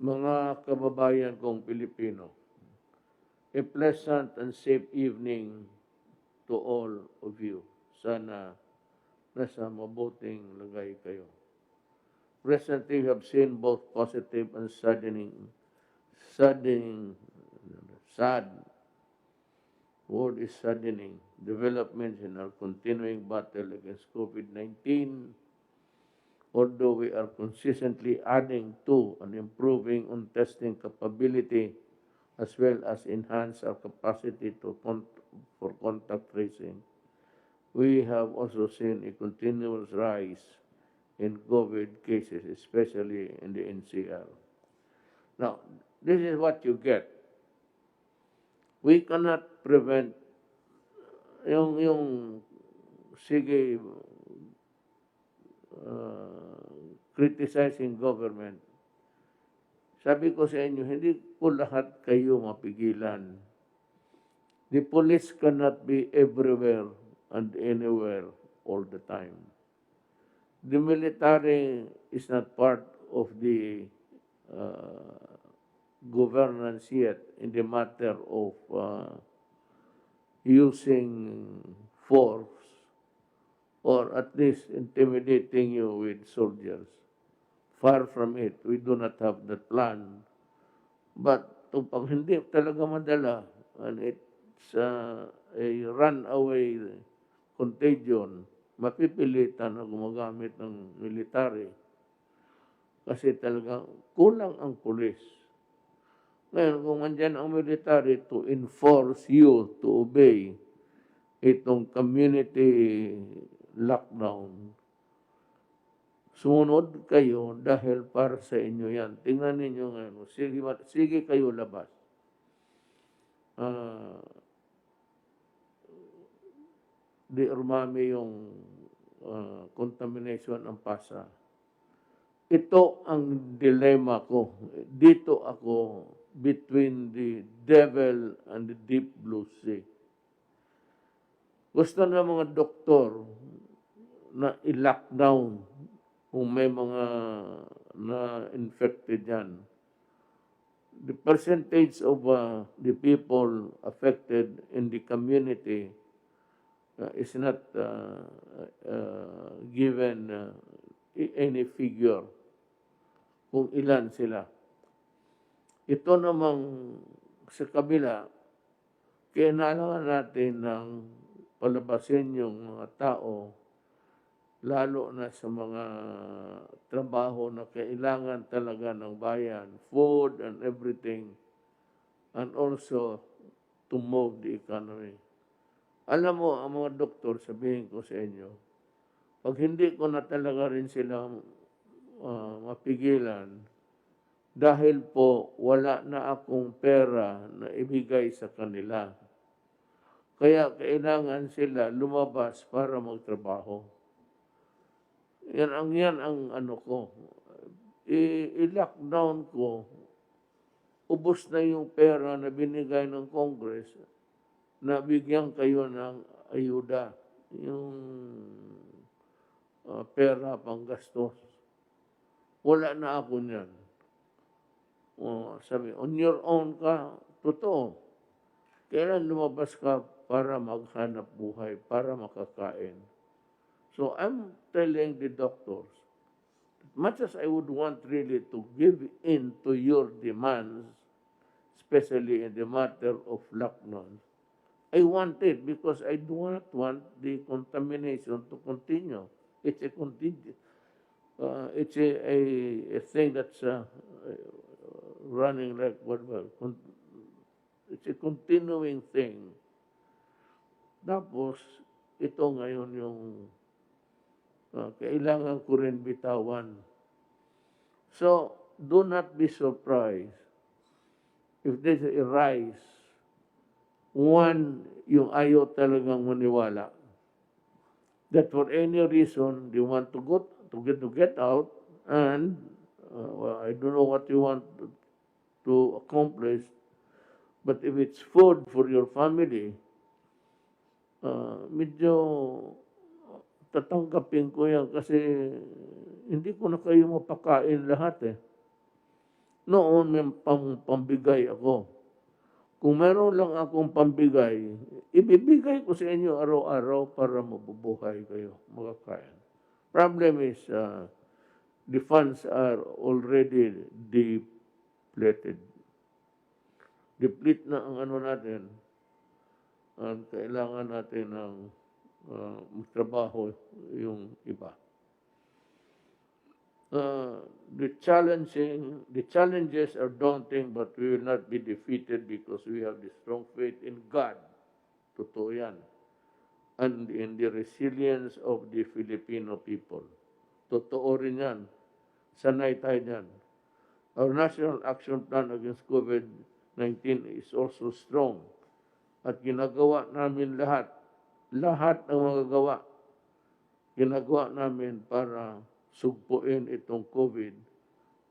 Mga kababayan kong Pilipino, a pleasant and safe evening to all of you. Sana nasa mabuting lagay kayo. Recently, we have seen both positive and saddening, sad, word is saddening, developments in our continuing battle against COVID-19, although we are consistently adding to and improving on testing capability as well as enhance our capacity for contact tracing. We have also seen a continuous rise in COVID cases, especially in the NCR. Now, this is what you get. We cannot prevent yung sige criticizing government. Sabi ko sa inyo, hindi po lahat kayo mapigilan. The police cannot be everywhere and anywhere all the time. The military is not part of the governance yet in the matter of using force or at least intimidating you with soldiers. Far from it, we do not have that plan. But pag hindi talaga madala, and it's a runaway contagion, mapipilitan na gumagamit ng military. Kasi talaga kulang ang pulis. Ngayon, kung andyan ang military to enforce you to obey itong community lockdown, sumunod kayo dahil para sa inyo yan. Tingnan ninyo ngayon, sige kayo labas. Di umami yung contamination ang pasa. Ito ang dilema ko. Dito ako between the devil and the deep blue sea. Gusto na mga doktor na i-lockdown kung may mga na-infected yan. The percentage of the people affected in the community is not given any figure kung ilan sila. Ito namang sa kabila, kailangan natin ng palabasin yung mga tao, lalo na sa mga trabaho na kailangan talaga ng bayan, food and everything, and also to move the economy. Alam mo, ang mga doktor, sabihin ko sa inyo, pag hindi ko na talaga rin sila mapigilan, dahil po wala na akong pera na ibigay sa kanila. Kaya kailangan sila lumabas para magtrabaho. Yan ang ano ko. I-lockdown ko, ubos na yung pera na binigay ng Congress na bigyan kayo ng ayuda. Yung pera pang gastos. Wala na ako niyan. Sabi, on your own ka, totoo. Kailan lumabas ka para maghanap buhay, para makakain. So I'm telling the doctors, much as I would want really to give in to your demands, especially in the matter of lockdown, I want it because I do not want the contamination to continue. It's a it's a thing that's running like it's a continuing thing. Tapos, ito ngayon yung kailangan ko rin bitawan. So, do not be surprised if there's a rise. One, yung ayaw talagang maniwala. That for any reason, they want to get out, and I don't know what you want to accomplish, but if it's food for your family, medyo tatanggapin ko yan kasi hindi ko na kayo mapakain lahat eh. Noon may pambigay ako. Kung meron lang akong pambigay, ibibigay ko sa inyo araw-araw para mabubuhay kayo, makakain. Problem is, the funds are already depleted. Deplete na ang ano natin, at kailangan natin ng magtrabaho yung iba. The challenges are daunting, but we will not be defeated because we have the strong faith in God. Totoo yan. And in the resilience of the Filipino people. Totoo rin yan. Sanay tayo yan. Our National Action Plan against COVID-19 is also strong. At ginagawa namin lahat. Lahat ng magagawa. Ginagawa namin para sugpuin itong COVID.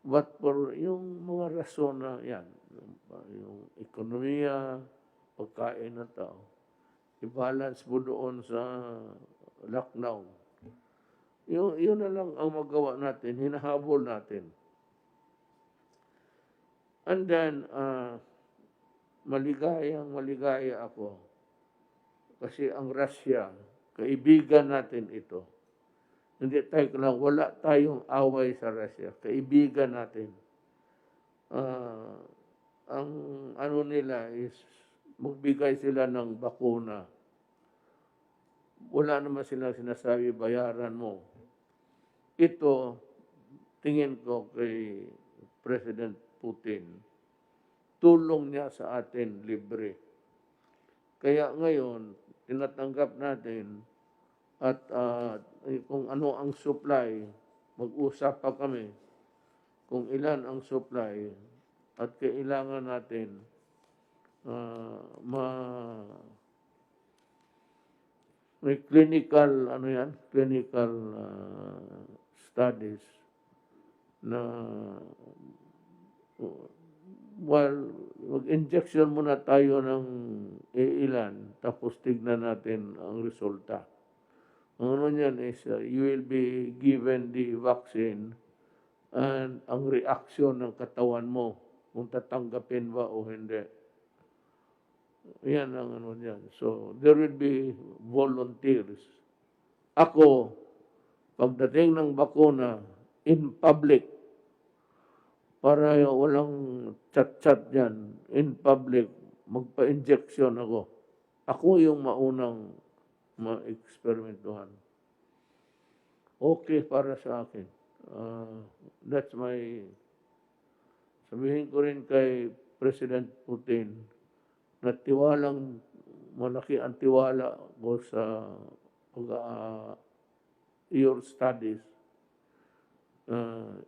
But for yung mga rason na yan, yung ekonomiya, pagkain ng tao, i-balance mo doon sa lockdown. Yun na lang ang magawa natin, hinahabol natin. And then, maligaya ako. Kasi ang Russia, kaibigan natin ito. Hindi tayo lang, wala tayong away sa Russia. Kaibigan natin. Ang ano nila is magbigay sila ng bakuna. Wala naman silang sinasabi, bayaran mo. Ito, tingin ko kay President Putin, tulong niya sa atin libre. Kaya ngayon, tinatanggap natin at kung ano ang supply, mag-usap pa kami kung ilan ang supply at kailangan natin may clinical studies na mag-injection muna tayo ng ilan tapos tignan natin ang resulta. Ang ano niyan is you will be given the vaccine and ang reaction ng katawan mo kung tatanggapin ba o hindi. Yan ang ano niyan. So, there will be volunteers. Ako, pagdating ng bakuna, in public, para walang chat-chat dyan, in public, magpa-injection ako. Ako yung maunang ma-experimentuhan. Okay para sa akin. That's my... Sabihin ko rin kay President Putin na tiwalang malaki ang tiwala ko sa your studies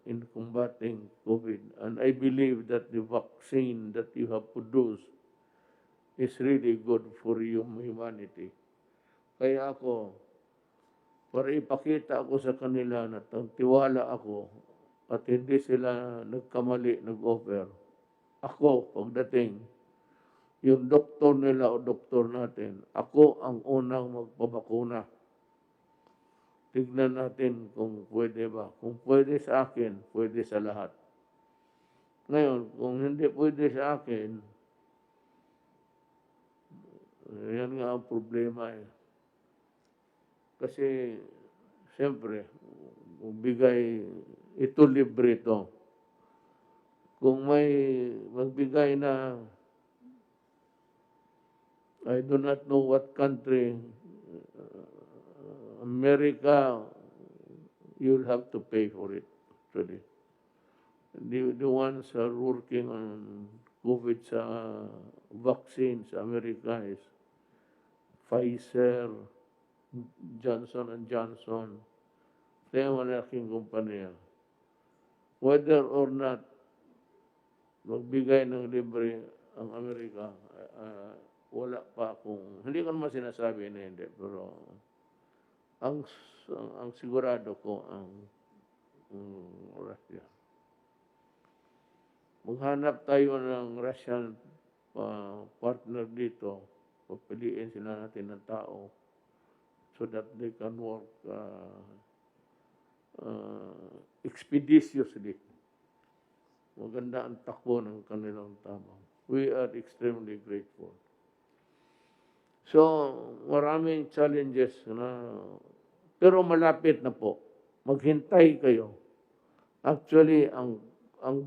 in combating COVID. And I believe that the vaccine that you have produced is really good for humanity. Kaya ako, para ipakita ako sa kanila na tiwala ako at hindi sila nagkamali, nag-offer. Ako, pagdating, yung doktor nila o doktor natin, ako ang unang magpabakuna. Tignan natin kung pwede ba. Kung pwede sa akin, pwede sa lahat. Ngayon, kung hindi pwede sa akin, yan nga ang problema eh. Kasi, siyempre, bigay, ito libre ito. Kung may magbigay na, I do not know what country, America, you'll have to pay for it, actually. The ones are working on COVID sa vaccine sa America is Pfizer, Johnson & Johnson. Kaya malaking kumpanya. Whether or not magbigay ng libre ang Amerika, wala pa akong, hindi ko naman sinasabi na hindi, pero ang sigurado ko ang Russia. Maghanap tayo ng Russian partner dito, papiliin sila natin ng tao so that they can work expeditiously. Maganda ang takbo ng kanilang tabang. We are extremely grateful. So, maraming challenges na, pero malapit na po. Maghintay kayo. Actually, ang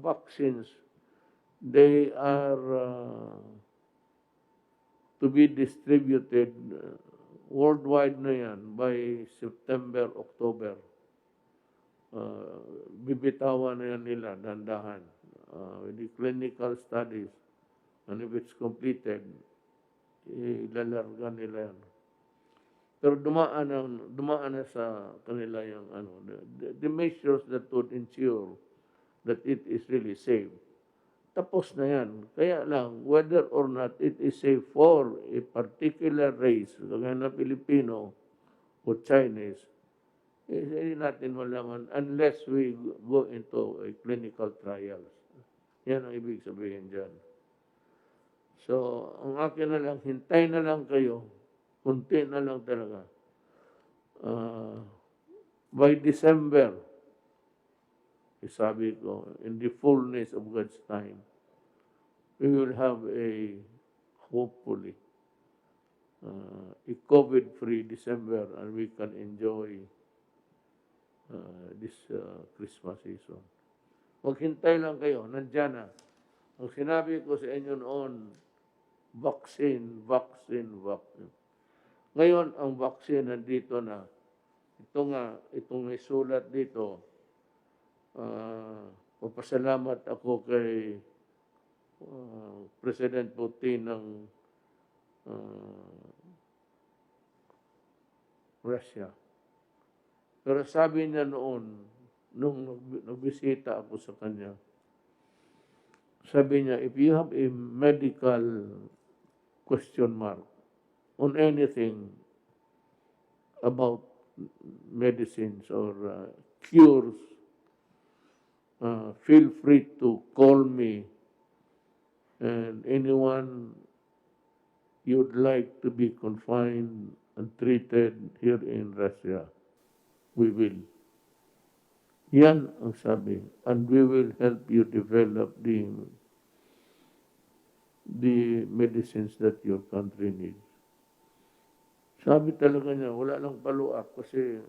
vaccines, they are to be distributed worldwide na yan by September, October. Bibitawan na yan nila, dandahan. With the clinical studies, and if it's completed, ilalarga nila yan. Pero dumaan na sa kanila yung the measures that would ensure that it is really safe. Tapos na yan. Kaya lang, whether or not it is safe for a particular race, kagaya na Pilipino o Chinese, hindi natin malaman unless we go into a clinical trials. Yan ang ibig sabihin dyan. So, ang akin na lang, hintay na lang kayo. Kunti na lang talaga. By December, sabi ko, in the fullness of God's time, we will have hopefully, a COVID-free December and we can enjoy this Christmas season. Maghintay lang kayo, nandyan na. Ang sinabi ko sa inyo noon, vaccine. Ngayon, ang vaccine nandito na. Itong may sulat dito, papasalamat ako kay President Putin ng Russia. Pero sabi niya noon, nung nagbisita ako sa kanya, sabi niya, if you have a medical question mark on anything about medicines or cures, feel free to call me, and anyone you'd like to be confined and treated here in Russia, we will. Yan ang sabi. And we will help you develop the medicines that your country needs. Sabi talaga niya, wala lang follow-up kasi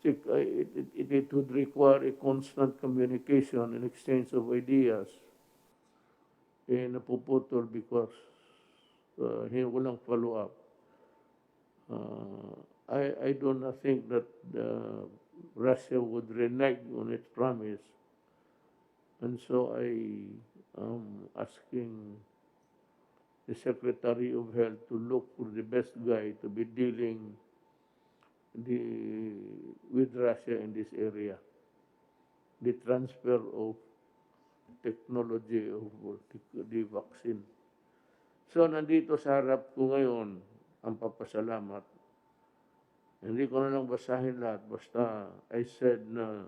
it would require a constant communication and exchange of ideas. Napuputol because walang follow-up. I do not think that Russia would renege on its promise. And so I am asking the Secretary of Health to look for the best guy to be dealing with Russia in this area. The transfer of technology of the vaccine. So, nandito sa harap ko ngayon ang papasalamat. Hindi ko na lang basahin lahat. Basta, I said na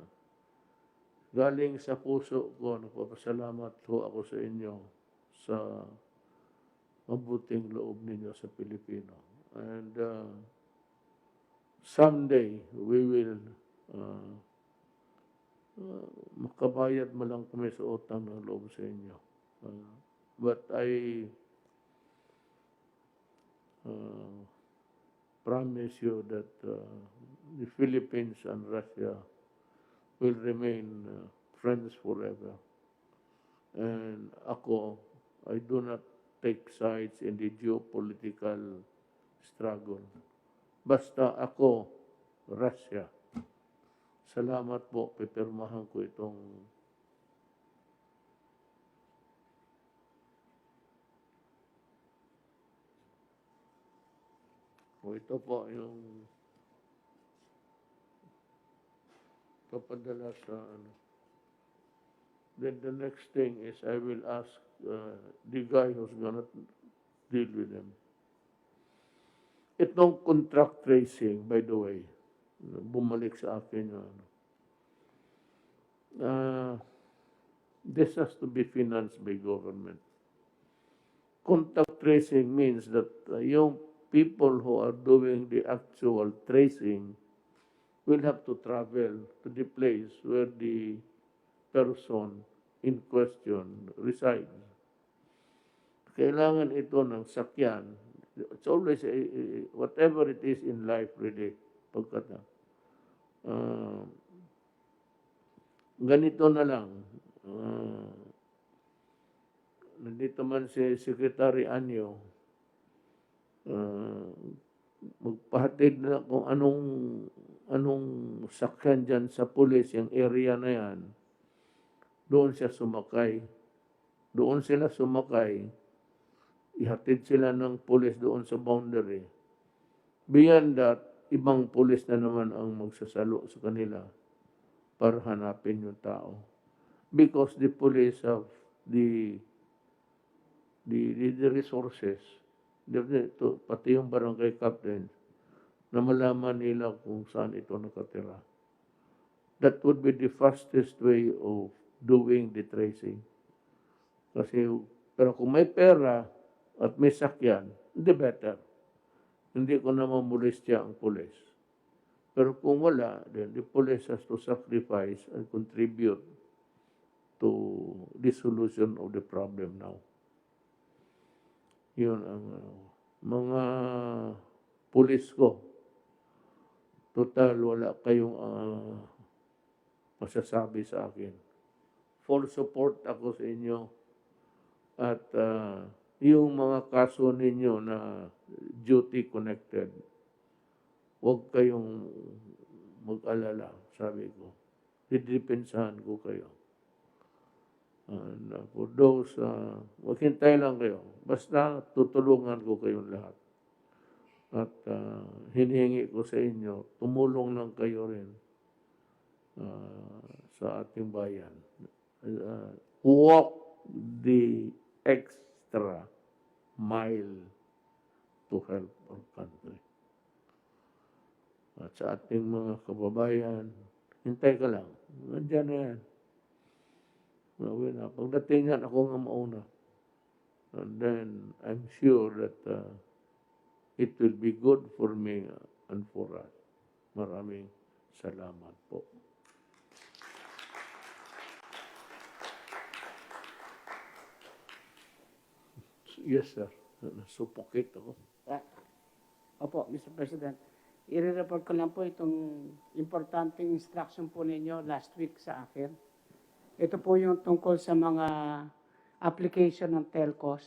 galing sa puso ko, nagpapasalamat ko ako sa inyo sa mabuting loob ninyo sa Pilipino. And someday, we will makabayad mo lang kami sa utang ng loob sa inyo. But I promise you that the Philippines and Russia will remain friends forever. And ako, I do not take sides in the geopolitical struggle. Basta ako, Russia. Salamat po, pipirmahan ko itong ito po yung papadala sa Then the next thing is I will ask the guy who's gonna deal with them. Itong contract tracing, by the way, bumalik sa akin yun. This has to be financed by government. Contact tracing means that yung people who are doing the actual tracing will have to travel to the place where the person in question resides. Kailangan ito ng sakyan. It's always, whatever it is in life really, pagkat ganito na lang. Nandito man si Secretary Anyo, magpahatid na kung anong sakyan dyan sa pulis, yung area na yan, doon siya sumakay. Doon sila sumakay, ihatid sila ng pulis doon sa boundary. Beyond that, ibang pulis na naman ang magsasalo sa kanila para hanapin yung tao. Because the police have the resources, pati yung barangay captain, na malaman nila kung saan ito nakatira. That would be the fastest way of doing the tracing. Kasi, pero kung may pera at may sakyan, hindi better. Hindi ko na mamulistya ang pulis. Pero kung wala, then the police has to sacrifice and contribute to the solution of the problem now. Yun ang mga pulis ko. Total, wala kayong masasabi sa akin. Full support ako sa inyo. At yung mga kaso ninyo na duty connected, huwag kayong mag-alala, sabi ko. Didepensahan ko kayo. And for those, maghintay lang kayo. Basta tutulungan ko kayong lahat. At hinihingi ko sa inyo, tumulong lang kayo rin sa ating bayan. Walk the extra mile to help our country. At sa ating mga kababayan, hintay ka lang. Nandiyan na yan. Pagdating yan, ako nga mauna. And then, I'm sure that it will be good for me and for us. Maraming salamat po. Yes, sir. Nasupokit ako. Opo, Mr. President. I-report ko lang po itong importanteng instruction po ninyo last week sa akin. Ito po yung tungkol sa mga application ng telcos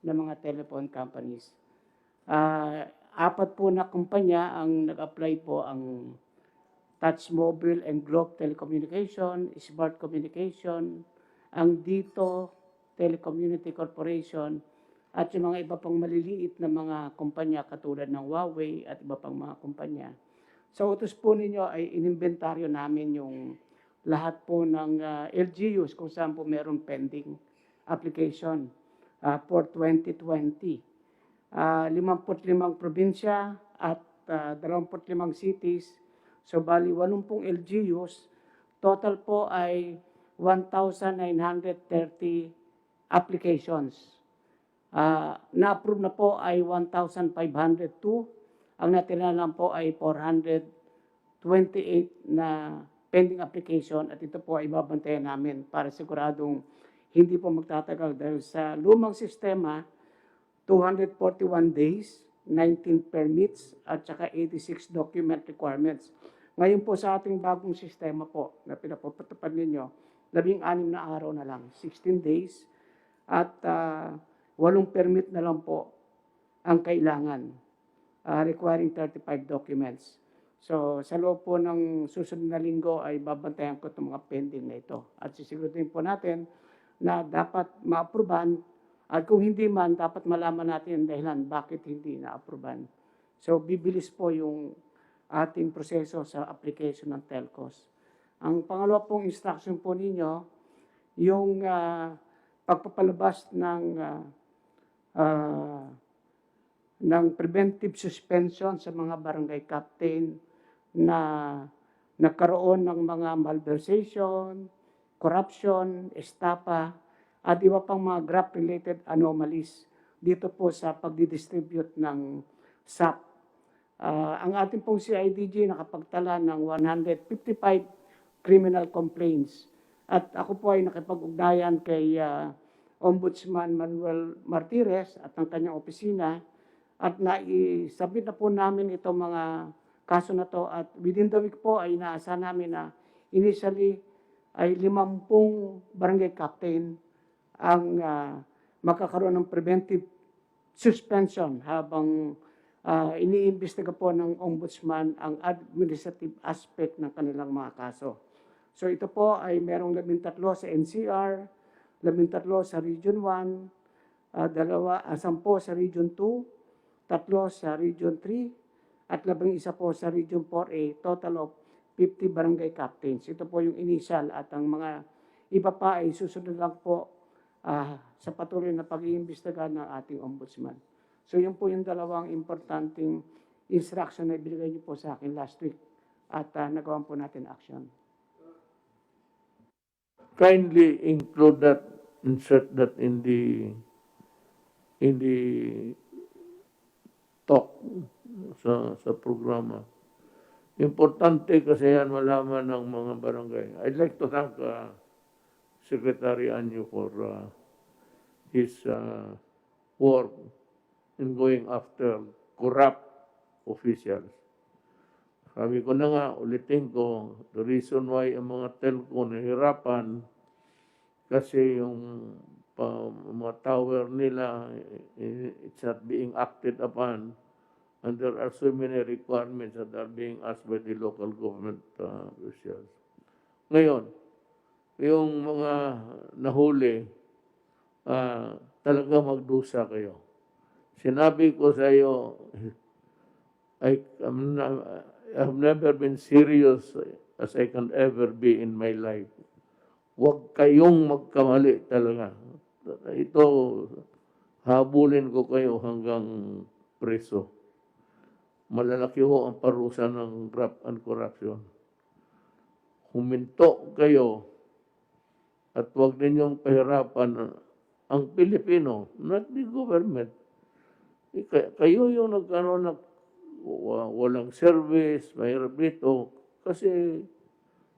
ng mga telephone companies. Apat po na kumpanya ang nag-apply po, ang Touch Mobile and Globe Telecommunication, Smart Communication, ang Dito Telecommunity Corporation, at yung mga iba pang maliliit na mga kumpanya katulad ng Huawei at iba pang mga kumpanya. Sa utos po ninyo ay inimbentaryo namin yung lahat po ng LGUs kung saan po meron pending application for 2020. 55 probinsya at 25 cities. So bali 80 LGUs. Total po ay 1,930 applications. Na-approve na po ay 1,502. Ang natira lang po ay 428 na pending application at ito po ay babantayan namin para siguradong hindi po magtatagal dahil sa lumang sistema, 241 days, 19 permits at saka 86 document requirements. Ngayon po sa ating bagong sistema po na pinapapatupad ninyo, 16 na araw na lang, 16 days at 8 permit na lang po ang kailangan, requiring 35 documents. So, sa loob po ng susunod na linggo ay babantayan ko itong mga pending na ito. At sisiguraduhin po natin na dapat ma-aproban at kung hindi man, dapat malaman natin ang dahilan bakit hindi na-aproban. So, bibilis po yung ating proseso sa application ng telcos. Ang pangalawa pong instruction po ninyo, yung pagpapalabas ng preventive suspension sa mga barangay captain na nagkaroon ng mga malversation, corruption, estafa, at iba pang mga graft-related anomalies dito po sa pagdidistribute ng SAP. Ang ating pong CIDG nakapagtala ng 155 criminal complaints At ako po ay nakipag-ugnayan kay Ombudsman Manuel Martires at ang kanyang opisina at naisabit na po namin itong mga kaso na to at within the week po ay inaasahan namin na initially ay 50 barangay captain ang makakaroon ng preventive suspension habang iniimbestiga po ng ombudsman ang administrative aspect ng kanilang mga kaso. So ito po ay merong 13 sa NCR, 13 sa Region 1, 10 sa Region 2, 3 sa Region 3, at 11 po sa Region 4A, total of 50 barangay captains. Ito po yung initial at ang mga iba pa ay susunod lang po sa patuloy na pag-iimbestiga ng ating ombudsman. So yun po yung dalawang importanteng instruction na ibigay niyo po sa akin last week at nagawan po natin action. Kindly include that, insert that in the talk sa programa. Importante kasi yan malaman ng mga barangay. I'd like to thank Secretary Anyo for his work in going after corrupt officials. Sabi ko na nga, ulitin ko, the reason why ang mga telco nahirapan kasi yung mga tower nila, it's not being acted upon, and there are so many requirements that are being asked by the local government officials. Ngayon, yung mga nahuli, talaga magdusa kayo. Sinabi ko sa iyo, I have never been serious as I can ever be in my life. Huwag kayong magkamali talaga. Ito, habulin ko kayo hanggang preso. Malalaki ho ang parusa ng graft and corruption. Huminto kayo at huwag ninyong pahirapan ang Pilipino, not the government. Kayo yung walang service, mahirap dito, kasi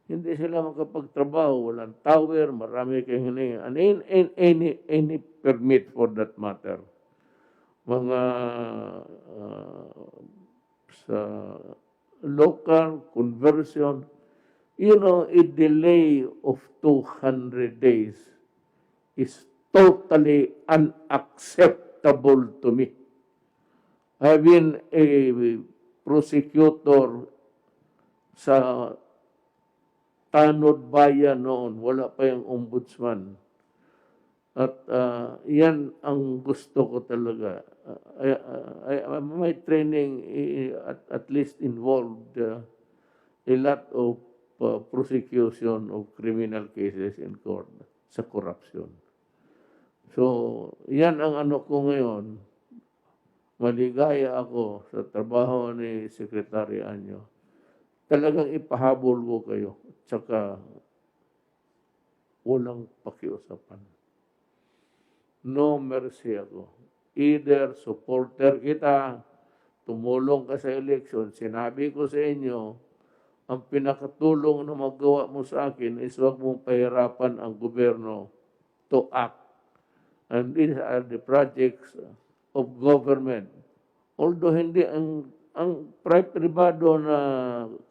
hindi sila makapagtrabaho, walang tower, marami kayong hiningi. And any permit for that matter. Mga sa local conversion, a delay of 200 days is totally unacceptable to me. I've been a prosecutor sa Tanod Bayan noon, wala pa yung ombudsman. At yan ang gusto ko talaga. My training at least involved a lot of prosecution of criminal cases in court sa corruption. So, yan ang ano ko ngayon. Maligaya ako sa trabaho ni Secretary Anyo. Talagang ipahabol ko kayo. Tsaka walang pakiusapan. No mercy ako. Either supporter kita, tumulong ka sa election, sinabi ko sa inyo, ang pinakatulong na magawa mo sa akin is huwag mong pahirapan ang gobyerno to act. And these are the projects of government. Although hindi ang privado na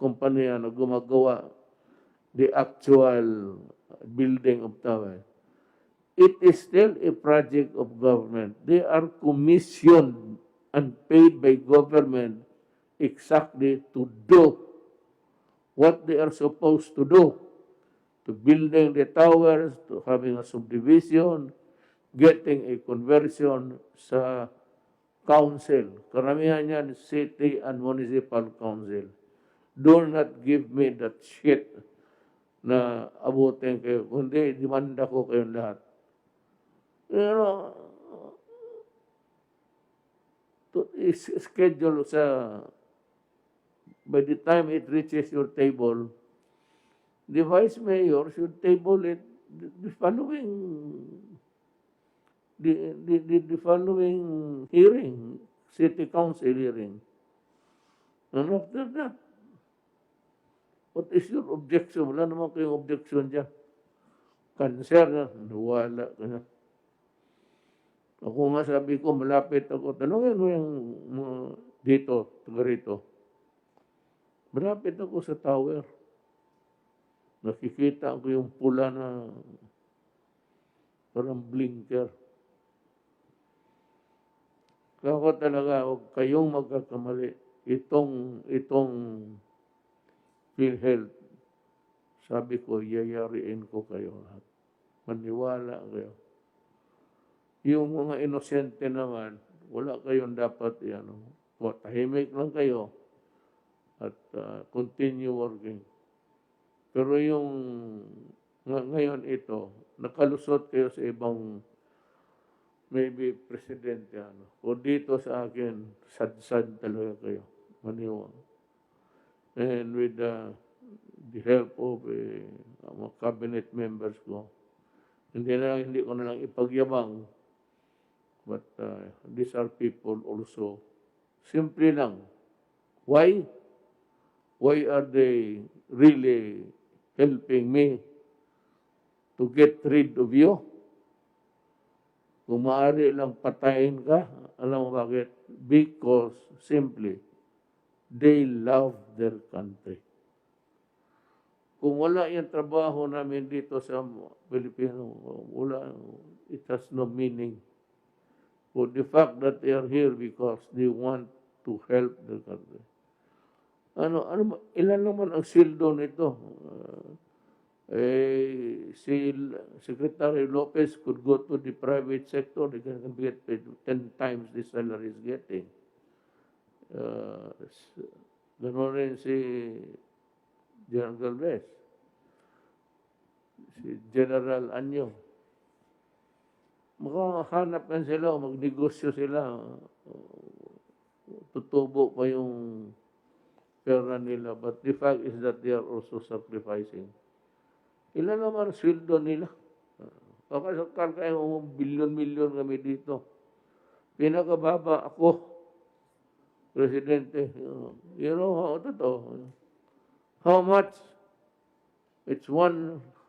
kumpanya na gumagawa the actual building of tower, it is still a project of government. They are commissioned and paid by government exactly to do what they are supposed to do, to building the towers, to having a subdivision, getting a conversion sa council. Karamihan yan, city and municipal council. Do not give me that shit na abutin kayo. Kundi, demanda ko kayong lahat. Schedule sa, by the time it reaches your table, the vice mayor should table it the following hearing, city council hearing. And after that, what is your objection? Wala naman kayong objection dyan. Cancer, wala ka na. Ako nga sabi ko, malapit ako. Tanungin mo yung mga dito, taga rito. Malapit ako sa tower. Nakikita ko yung pula na parang blinker. Kaya ko talaga, huwag kayong magkakamali. Itong PhilHealth, sabi ko, yayariin ko kayo lahat. Maniwala kayo. Yung mga inosente naman, wala kayong dapat, tahimik lang kayo at continue working. Pero yung ngayon ito, nakalusot kayo sa ibang maybe presidente, o dito sa akin, sad-sad talaga kayo. Maniwala. And with the help of mga cabinet members ko, hindi ko na lang ipagyabang. But these are people also. Simple lang. Why? Why are they really helping me to get rid of you? Kung maaari lang patayin ka, alam mo bakit? Because simply, they love their country. Kung wala yung trabaho namin dito sa Pilipino, wala, it has no meaning. But the fact that they are here because they want to help the country. Ilan naman ang sildo nito? Si Secretary Lopez could go to the private sector, they can get paid 10 times the salary is getting. Ganoon rin si General Galvez, si General Anyo. Makahanap kan sila, magnegosyo sila, tutubo pa yung pera nila. But the fact is that they are also sacrificing. Ilan naman sweldo nila? Kakasakal kayo, bilyon-milyon kami dito. Pinakababa ako, Presidente. You know, totoo. How much? It's 194.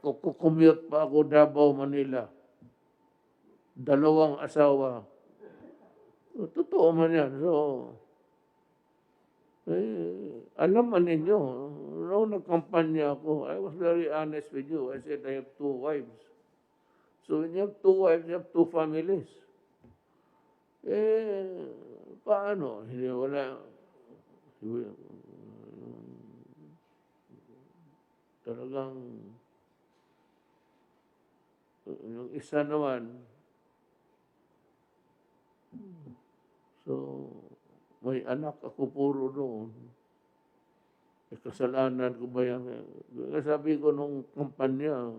Kukumute pa ako Davao, Manila. 2 asawa. Totoo man yan. So, alam man ninyo, noong nagkampanya ako, I was very honest with you. I said, I have 2 wives. So when you have 2 wives, you have 2 families. Paano? Hindi, wala. Talagang, yung isa naman, so, may anak ako puro doon. Kasalanan ko ba yan? Sabi ko nung kampanya,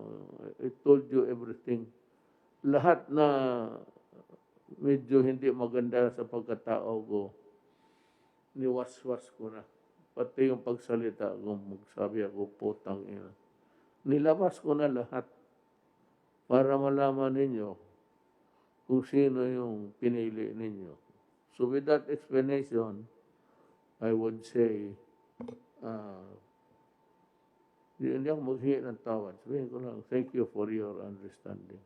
I told you everything. Lahat na medyo hindi maganda sa pagkatao ko, niwas-was ko na. Pati yung pagsalita ko, magsabi ako, putang ina. Nilabas ko na lahat para malaman ninyo kung sino yung pinili ninyo. So with that explanation, I would say, hindi ako maghingi ng tawad. Sabihin ko lang, thank you for your understanding.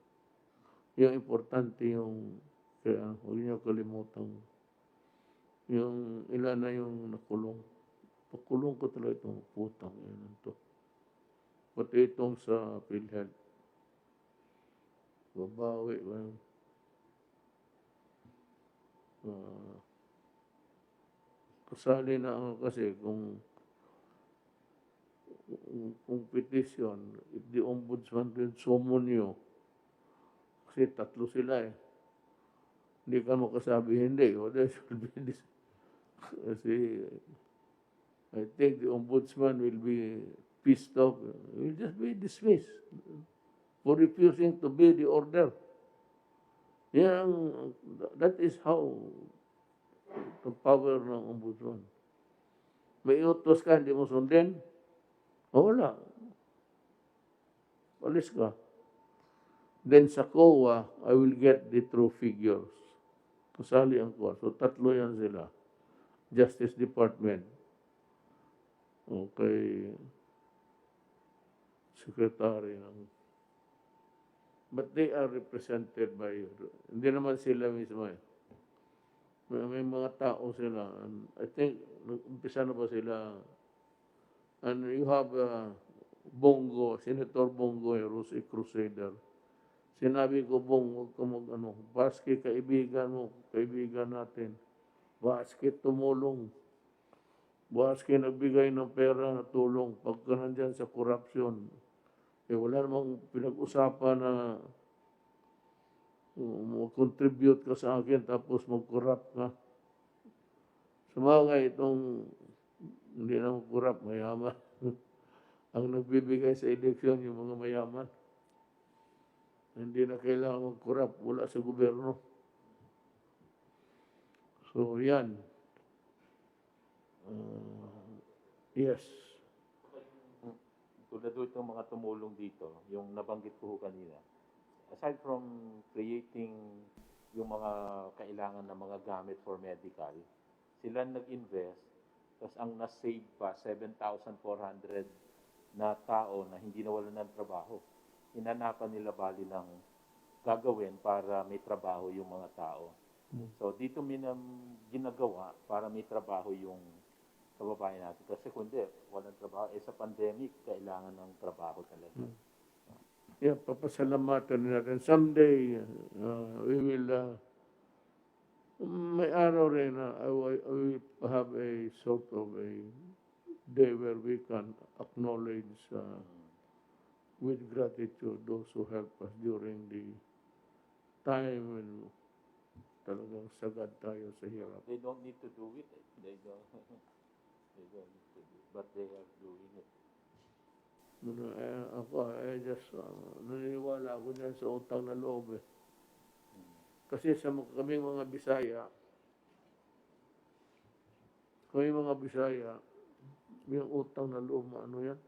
Yung importante yung, kaya huwag niyo kalimutan, yung ilan na yung nakulong. Pakulong ko talaga itong putang yun to. Pati itong sa PhilHealth. Babawi ba yun? Kasali na ako kasi kung petition, if the ombudsman will summon you, kasi 3 sila eh. Hindi ka makasabi hindi. There should be this. Kasi I think the ombudsman will be pissed off. Will just be dismissed for refusing to obey the order. That is how the power ng ombudsman. May utos ka, hindi mo sundin, wala. Alis ka. Then sa COA, I will get the true figures. Kasali ang COA. So 3 yan sila. Justice Department, o kay secretary ng, but they are represented by, hindi naman sila mismo eh. May mga tao sila. And I think, umpisa na ba sila? And you have Bongo, Senator Bongo, who's a crusader. Sinabi ko, Bong, huwag ka mag-ano, basket kaibigan mo, kaibigan natin. Basket tumulong. Basket nagbigay ng pera na tulong pagka nandyan sa korupsyon. Eh wala namang pinag-usapan na mag-contribute ka sa akin tapos mag-corrupt ka. Sumagay itong hindi na mag-corrupt, mayaman. Ang nagbibigay sa eleksyon yung mga mayaman. Hindi na kailangan mag-corrupt, wala sa gobyerno. So yan. Yes. Tulad po itong mga tumulong dito, yung nabanggit ko kanina, aside from creating yung mga kailangan ng mga gamit for medical, sila nag-invest, tapos ang na-save pa, 7,400 na tao na hindi nawalan ng trabaho. Hinanapan nila bali ng gagawin para may trabaho yung mga tao. So dito ginagawa para may trabaho yung kababayan natin. Kasi kung hindi, walang trabaho. Eh sa pandemic, kailangan ng trabaho talaga. Yeah, papasalamatan natin. Someday, we will, may araw rin na I will have a sort of a day where we can acknowledge with gratitude those who help us during the time when talagang sagad tayo sa hirap. They don't need to do it. They don't need to do it. But they are doing it. Ako, just naniniwala ako dyan sa utang na loob eh. Kasi sa kaming mga Bisaya, yung utang na loob, ano yan?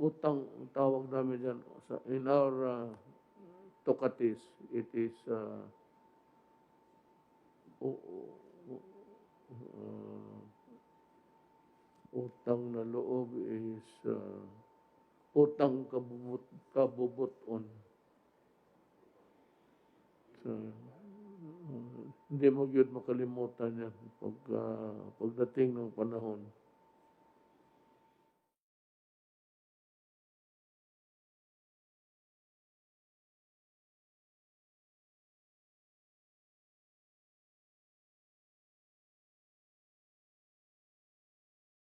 Utang, ang tawag namin dyan. In our Tokatis, it is utang na loob is utang kabubuton. So, hindi mo yun makalimutan yan pagdating ng panahon.